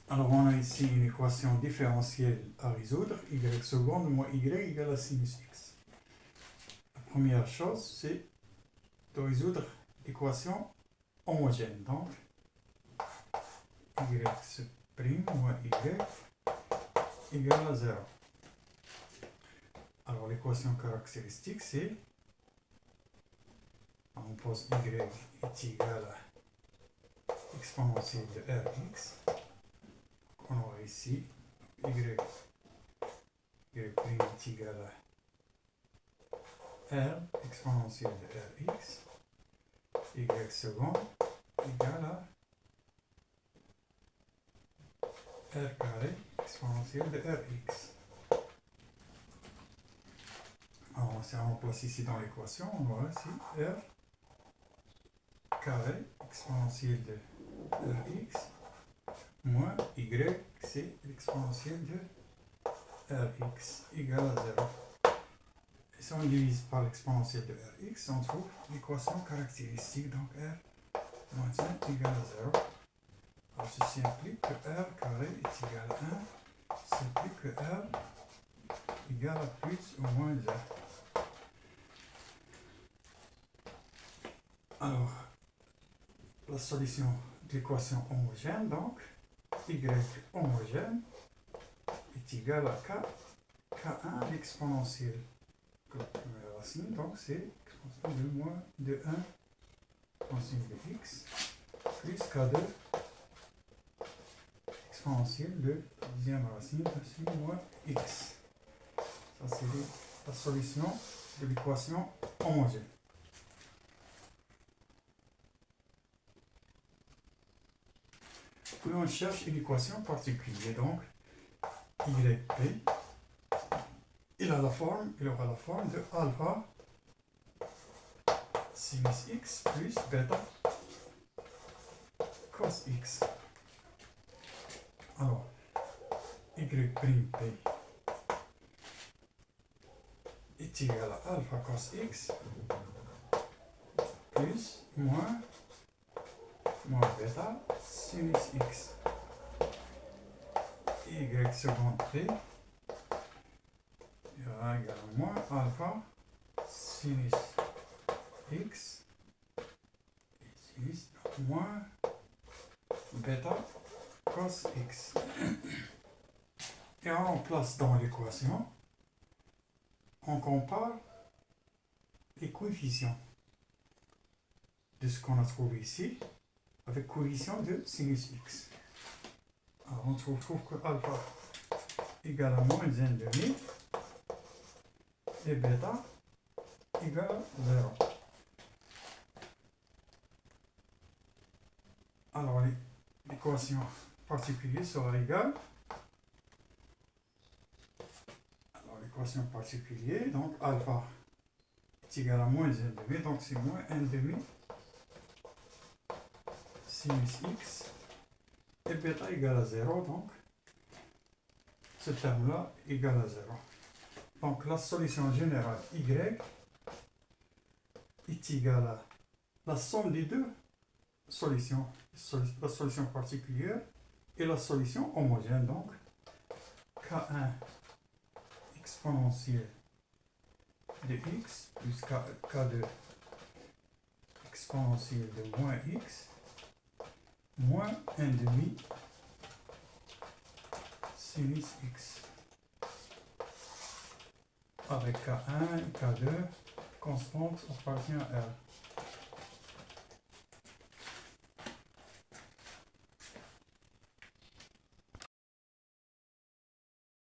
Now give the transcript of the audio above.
Alors, on a ici une équation différentielle à résoudre, y seconde moins y égale à sinus x. La première chose, c'est de résoudre l'équation homogène. Donc, y' moins y égale à 0. Alors, l'équation caractéristique, c'est, on pose y est égal à exponentielle de rx. On aura ici y est égal à r exponentielle de rx, y seconde égale à r carré exponentielle de rx. Alors, si on place ici dans l'équation, on aura ici r carré exponentielle de rx moins y, c'est l'exponentielle de rx égale à 0. Et si on divise par l'exponentielle de rx, on trouve l'équation caractéristique, donc r moins 1 égale à 0. Alors ceci implique que r carré est égal à 1, ça implique que r égale à plus ou moins 0. Alors, la solution de l'équation homogène, donc, y homogène est égal à k1 l'exponentielle de la première racine, donc c'est l'exponentielle de moins de 1 racine de x plus k2 exponentielle de la deuxième racine moins x. Ça c'est la solution de l'équation homogène. Puis on cherche une équation particulière, donc yp, il aura la forme de alpha sinus x plus bêta cos x. Alors, y'p est égal à alpha cos x plus moins bêta sinus x. Y seconde p ira égal à moins alpha sinus x sinus moins bêta cos x. Et on remplace dans l'équation, on compare les coefficients de ce qu'on a trouvé ici avec coefficient de sinus x. Alors on trouve que alpha égale à moins 1,5 et bêta égale à 0. Alors l'équation particulière sera égale. Alors l'équation particulière, donc alpha est égal à moins 1,5, donc c'est moins 1,5 sinus x et bêta égale à 0, donc ce terme-là égale à 0. Donc la solution générale y est égale à la somme des deux solutions, la solution particulière et la solution homogène, donc k1 exponentielle de x plus k2 exponentielle de moins x moins 1,5 sinus x avec k1 et k2 constante appartient à R.